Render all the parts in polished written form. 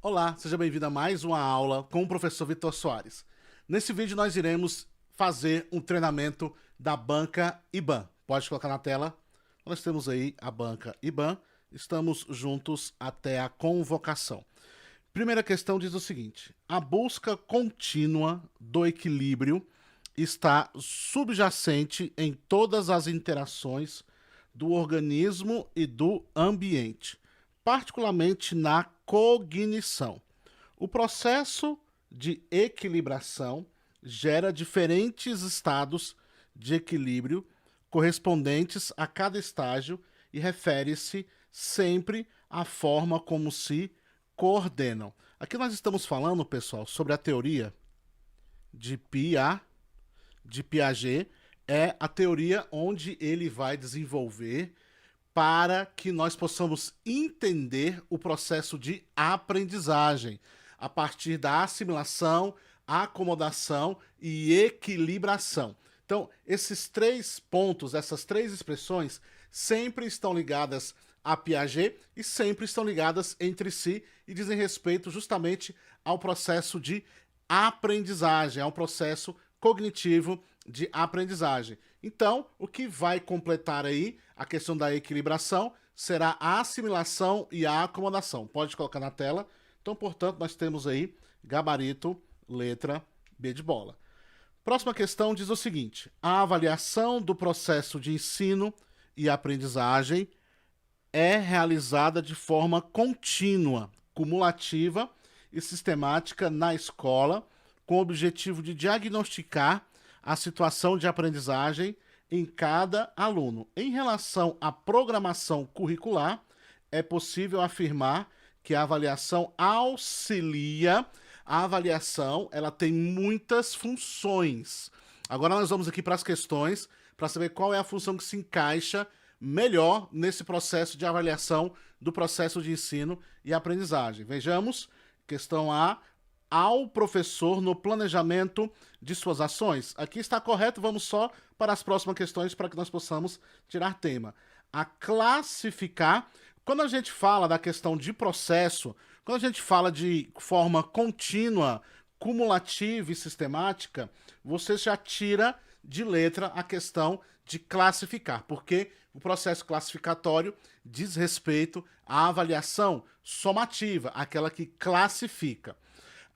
Olá, seja bem-vindo a mais uma aula com o professor Vitor Soares. Nesse vídeo nós iremos fazer um treinamento da banca IBAN. Pode colocar na tela. Nós temos aí a banca IBAN. Estamos juntos até a convocação. Primeira questão diz o seguinte: a busca contínua do equilíbrio está subjacente em todas as interações do organismo e do ambiente, particularmente na cognição. O processo de equilibração gera diferentes estados de equilíbrio correspondentes a cada estágio e refere-se sempre à forma como se coordenam. Aqui nós estamos falando, pessoal, sobre a teoria de Piaget, é a teoria onde ele vai desenvolver para que nós possamos entender o processo de aprendizagem a partir da assimilação, acomodação e equilibração. Então, esses três pontos, essas três expressões, sempre estão ligadas a Piaget e sempre estão ligadas entre si e dizem respeito justamente ao processo de aprendizagem, ao processo cognitivo de aprendizagem. Então, o que vai completar aí a questão da equilibração será a assimilação e a acomodação. Pode colocar na tela. Então, portanto, nós temos aí gabarito, letra B de bola. Próxima questão diz o seguinte: a avaliação do processo de ensino e aprendizagem é realizada de forma contínua, cumulativa e sistemática na escola, com o objetivo de diagnosticar a situação de aprendizagem em cada aluno. Em relação à programação curricular, é possível afirmar que a avaliação auxilia. A avaliação, ela tem muitas funções. Agora nós vamos aqui para as questões, para saber qual é a função que se encaixa melhor nesse processo de avaliação do processo de ensino e aprendizagem. Vejamos, questão A: ao professor no planejamento de suas ações. Aqui está correto, vamos só para as próximas questões para que nós possamos tirar tema. A classificar. Quando a gente fala da questão de processo, quando a gente fala de forma contínua, cumulativa e sistemática, você já tira de letra a questão de classificar, porque o processo classificatório diz respeito à avaliação somativa, aquela que classifica.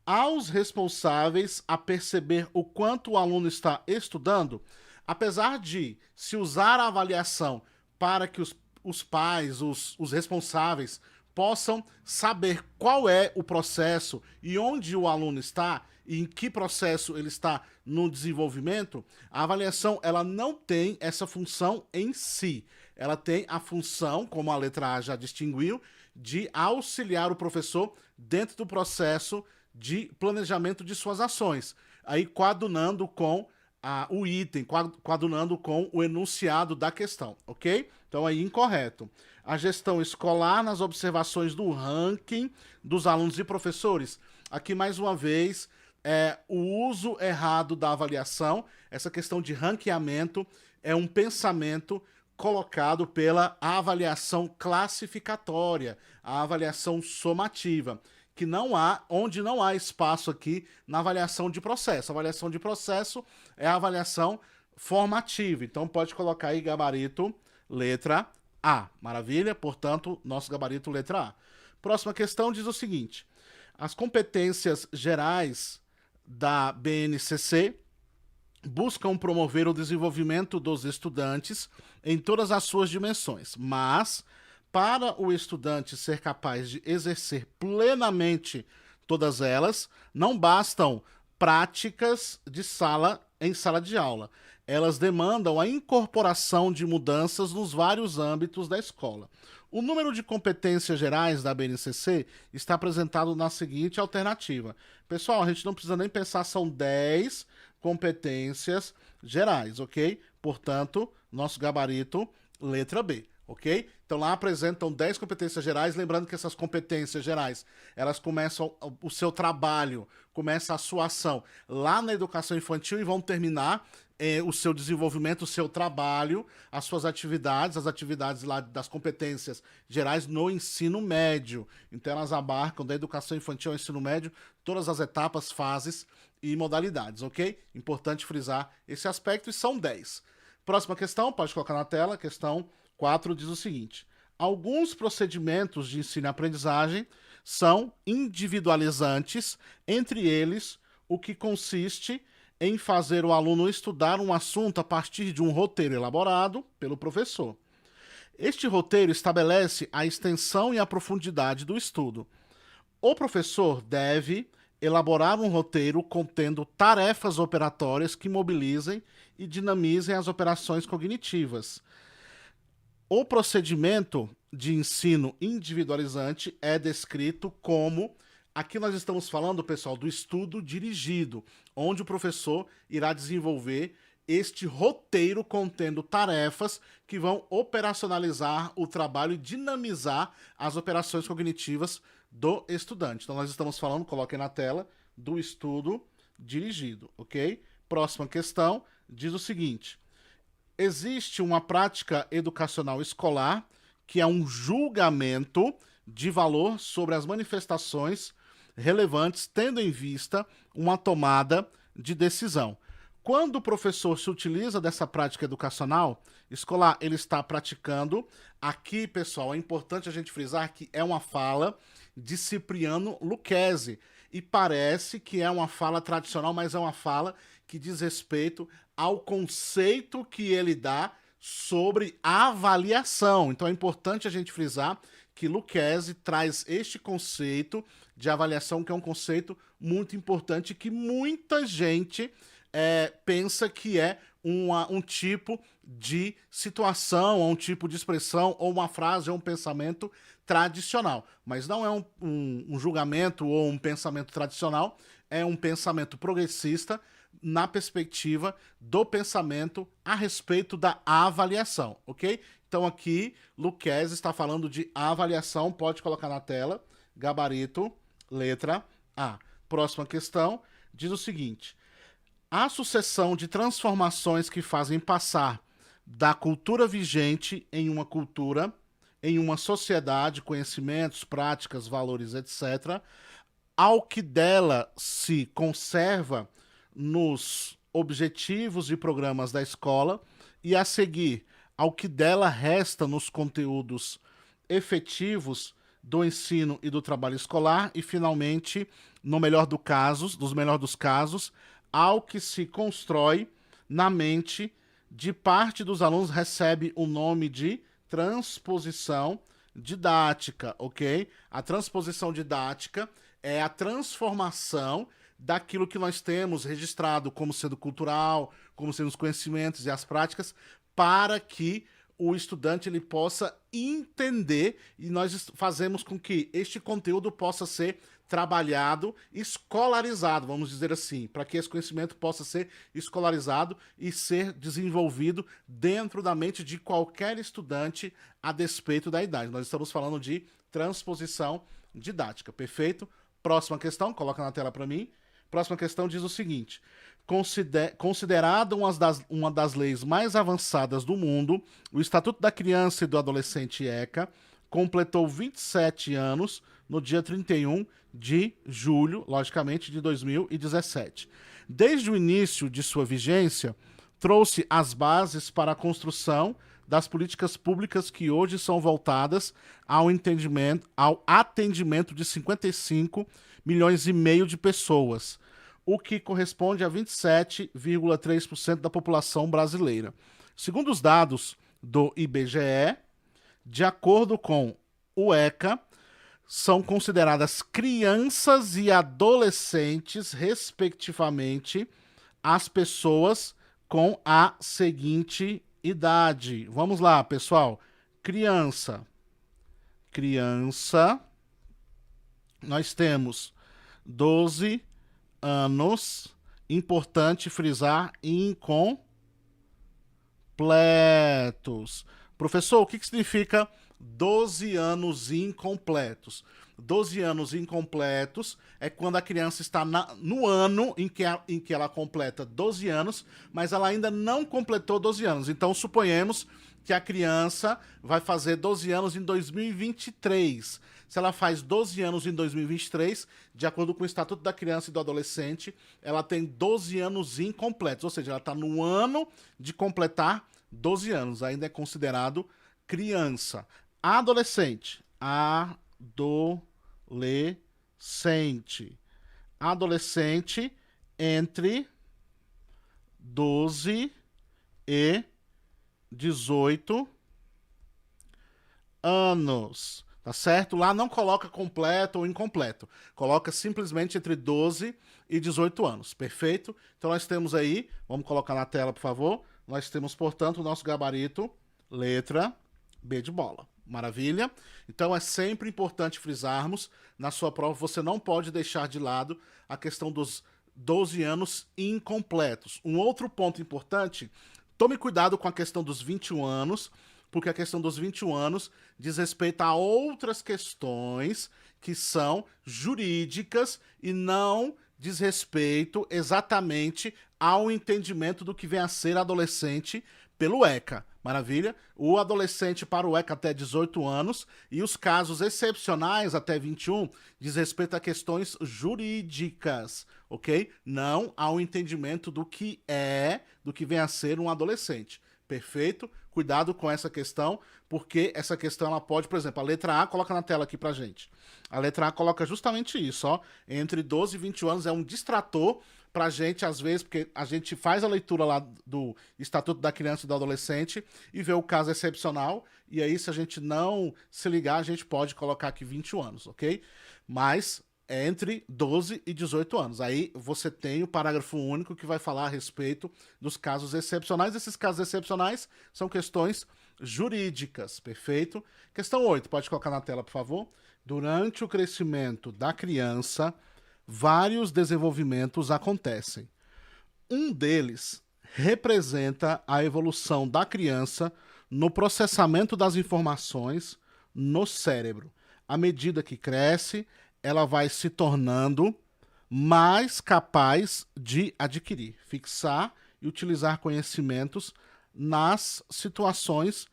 Aos responsáveis a perceber o quanto o aluno está estudando, apesar de se usar a avaliação para que os pais, os responsáveis, possam saber qual é o processo e onde o aluno está e em que processo ele está no desenvolvimento, a avaliação ela não tem essa função em si. Ela tem a função, como a letra A já distinguiu, de auxiliar o professor dentro do processo de planejamento de suas ações, aí coadunando com o item, coadunando com o enunciado da questão, ok? Então aí incorreto. A gestão escolar nas observações do ranking dos alunos e professores. Aqui mais uma vez o uso errado da avaliação, essa questão de ranqueamento é um pensamento colocado pela avaliação classificatória, a avaliação somativa, que não há, onde não há espaço aqui na avaliação de processo. A avaliação de processo é a avaliação formativa. Então pode colocar aí gabarito, letra A. Maravilha? Portanto, nosso gabarito, letra A. Próxima questão diz o seguinte: as competências gerais da BNCC buscam promover o desenvolvimento dos estudantes em todas as suas dimensões, mas para o estudante ser capaz de exercer plenamente todas elas, não bastam práticas de em sala de aula. Elas demandam a incorporação de mudanças nos vários âmbitos da escola. O número de competências gerais da BNCC está apresentado na seguinte alternativa. Pessoal, a gente não precisa nem pensar, são 10 competências gerais, ok? Portanto, nosso gabarito, letra B. Ok? Então lá apresentam 10 competências gerais, lembrando que essas competências gerais, elas começam o seu trabalho, começa a sua ação lá na educação infantil e vão terminar o seu desenvolvimento, o seu trabalho, as suas atividades, as atividades lá das competências gerais no ensino médio. Então elas abarcam da educação infantil ao ensino médio todas as etapas, fases e modalidades, ok? Importante frisar esse aspecto, e são 10. Próxima questão, pode colocar na tela, questão 4 diz o seguinte: alguns procedimentos de ensino e aprendizagem são individualizantes, entre eles o que consiste em fazer o aluno estudar um assunto a partir de um roteiro elaborado pelo professor. Este roteiro estabelece a extensão e a profundidade do estudo. O professor deve elaborar um roteiro contendo tarefas operatórias que mobilizem e dinamizem as operações cognitivas. O procedimento de ensino individualizante é descrito como... Aqui nós estamos falando, pessoal, do estudo dirigido, onde o professor irá desenvolver este roteiro contendo tarefas que vão operacionalizar o trabalho e dinamizar as operações cognitivas do estudante. Então nós estamos falando, coloquem na tela, do estudo dirigido, ok? Próxima questão diz o seguinte: existe uma prática educacional escolar que é um julgamento de valor sobre as manifestações relevantes, tendo em vista uma tomada de decisão. Quando o professor se utiliza dessa prática educacional escolar, ele está praticando... Aqui, pessoal, é importante a gente frisar que é uma fala de Cipriano Lucchesi, e parece que é uma fala tradicional, mas é uma fala que diz respeito ao conceito que ele dá sobre avaliação. Então é importante a gente frisar que Lucchesi traz este conceito de avaliação, que é um conceito muito importante, que muita gente pensa que é um tipo de situação, ou um tipo de expressão, ou uma frase, ou um pensamento tradicional. Mas não é um julgamento ou um pensamento tradicional, é um pensamento progressista na perspectiva do pensamento a respeito da avaliação, ok? Então aqui, Lucchesi está falando de avaliação, pode colocar na tela, gabarito, letra A. Próxima questão diz o seguinte: a sucessão de transformações que fazem passar da cultura vigente em uma cultura, em uma sociedade, conhecimentos, práticas, valores, etc., ao que dela se conserva nos objetivos e programas da escola, e a seguir ao que dela resta nos conteúdos efetivos do ensino e do trabalho escolar, e finalmente, dos melhor dos casos, ao que se constrói na mente de parte dos alunos, recebe o nome de transposição didática, ok? A transposição didática é a transformação daquilo que nós temos registrado como sendo cultural, como sendo os conhecimentos e as práticas, para que o estudante ele possa entender, e nós fazemos com que este conteúdo possa ser trabalhado, escolarizado, vamos dizer assim, para que esse conhecimento possa ser escolarizado e ser desenvolvido dentro da mente de qualquer estudante a despeito da idade. Nós estamos falando de transposição didática, perfeito? Próxima questão, coloca na tela para mim. Próxima questão diz o seguinte: considerada uma das leis mais avançadas do mundo, o Estatuto da Criança e do Adolescente ECA completou 27 anos no dia 31 de julho, logicamente, de 2017. Desde o início de sua vigência, trouxe as bases para a construção das políticas públicas que hoje são voltadas ao atendimento de 55 milhões e meio de pessoas, o que corresponde a 27,3% da população brasileira. Segundo os dados do IBGE, de acordo com o ECA, são consideradas crianças e adolescentes, respectivamente, as pessoas com a seguinte idade. Vamos lá, pessoal. Criança, nós temos 12 anos, importante frisar, incompletos. Professor, o que significa 12 anos incompletos? 12 anos incompletos é quando a criança está no ano em que ela completa 12 anos, mas ela ainda não completou 12 anos. Então, suponhamos que a criança vai fazer 12 anos em 2023. Se ela faz 12 anos em 2023, de acordo com o Estatuto da Criança e do Adolescente, ela tem 12 anos incompletos, ou seja, ela está no ano de completar 12 anos, ainda é considerado criança. Adolescente. Adolescente entre 12 e 18 anos. Tá certo? Lá não coloca completo ou incompleto. Coloca simplesmente entre 12 e 18 anos. Perfeito? Então nós temos aí, vamos colocar na tela, por favor. Nós temos, portanto, o nosso gabarito, letra B de bola. Maravilha? Então é sempre importante frisarmos, na sua prova você não pode deixar de lado a questão dos 12 anos incompletos. Um outro ponto importante, tome cuidado com a questão dos 21 anos, porque a questão dos 21 anos diz respeito a outras questões que são jurídicas e não diz respeito exatamente ao entendimento do que vem a ser adolescente pelo ECA. Maravilha? O adolescente para o ECA até 18 anos e os casos excepcionais até 21 diz respeito a questões jurídicas, ok? Não ao entendimento do que vem a ser um adolescente. Perfeito? Cuidado com essa questão, porque essa questão ela pode, por exemplo, a letra A coloca na tela aqui pra gente. A letra A coloca justamente isso, ó. Entre 12 e 21 anos é um distrator pra gente, às vezes, porque a gente faz a leitura lá do Estatuto da Criança e do Adolescente e vê o caso excepcional, e aí se a gente não se ligar, a gente pode colocar aqui 21 anos, ok? Mas é entre 12 e 18 anos. Aí você tem o parágrafo único que vai falar a respeito dos casos excepcionais. Esses casos excepcionais são questões jurídicas, perfeito? Questão 8, pode colocar na tela, por favor. Durante o crescimento da criança, vários desenvolvimentos acontecem. Um deles representa a evolução da criança no processamento das informações no cérebro. À medida que cresce, ela vai se tornando mais capaz de adquirir, fixar e utilizar conhecimentos nas situações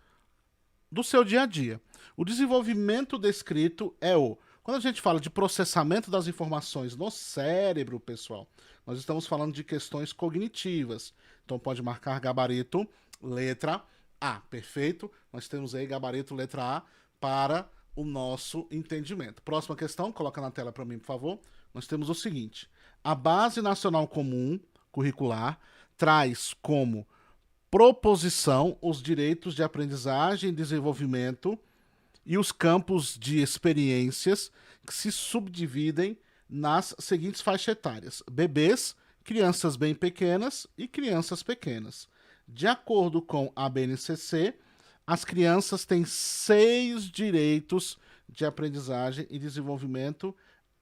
do seu dia a dia. O desenvolvimento descrito é quando a gente fala de processamento das informações no cérebro, pessoal, nós estamos falando de questões cognitivas. Então pode marcar gabarito letra A, perfeito? Nós temos aí gabarito letra A para o nosso entendimento. Próxima questão, coloca na tela para mim, por favor. Nós temos o seguinte: a Base Nacional Comum Curricular traz como proposição os direitos de aprendizagem e desenvolvimento e os campos de experiências que se subdividem nas seguintes faixas etárias: bebês, crianças bem pequenas e crianças pequenas. De acordo com a BNCC, as crianças têm 6 direitos de aprendizagem e desenvolvimento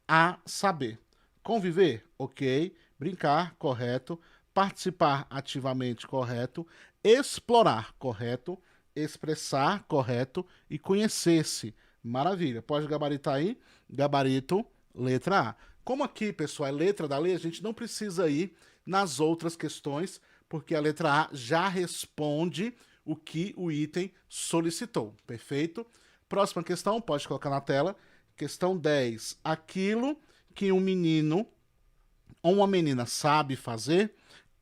a saber: conviver, ok; brincar, correto; participar ativamente, correto; explorar, correto; expressar, correto; e conhecer-se. Maravilha. Pode gabaritar aí? Gabarito, letra A. Como aqui, pessoal, é letra da lei, a gente não precisa ir nas outras questões, porque a letra A já responde o que o item solicitou. Perfeito? Próxima questão, pode colocar na tela. Questão 10. Aquilo que um menino ou uma menina sabe fazer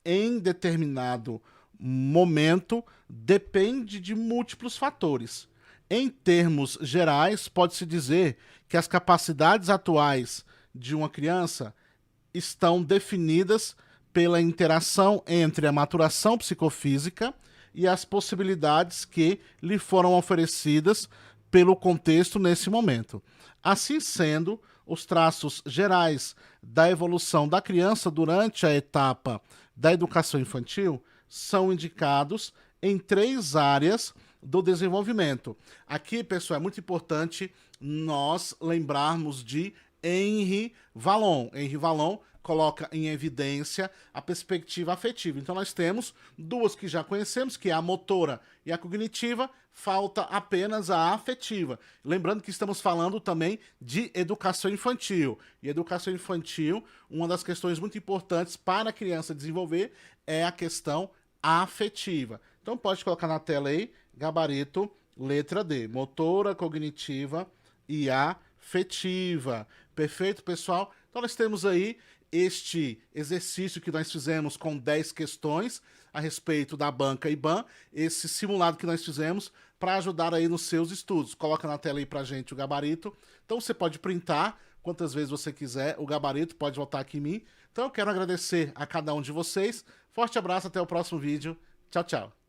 em determinado momento depende de múltiplos fatores. Em termos gerais, pode-se dizer que as capacidades atuais de uma criança estão definidas pela interação entre a maturação psicofísica e as possibilidades que lhe foram oferecidas pelo contexto nesse momento. Assim sendo, os traços gerais da evolução da criança durante a etapa da educação infantil são indicados em 3 áreas do desenvolvimento. Aqui, pessoal, é muito importante nós lembrarmos de Henri Vallon. Henri Vallon, coloca em evidência a perspectiva afetiva. Então nós temos duas que já conhecemos, que é a motora e a cognitiva, falta apenas a afetiva. Lembrando que estamos falando também de educação infantil. E educação infantil, uma das questões muito importantes para a criança desenvolver é a questão afetiva. Então pode colocar na tela aí, gabarito, letra D, motora, cognitiva e afetiva. Perfeito, pessoal? Então nós temos aí este exercício que nós fizemos com 10 questões a respeito da banca IBAN, esse simulado que nós fizemos para ajudar aí nos seus estudos. Coloca na tela aí pra gente o gabarito. Então você pode printar quantas vezes você quiser o gabarito, pode voltar aqui em mim. Então eu quero agradecer a cada um de vocês. Forte abraço, até o próximo vídeo. Tchau, tchau.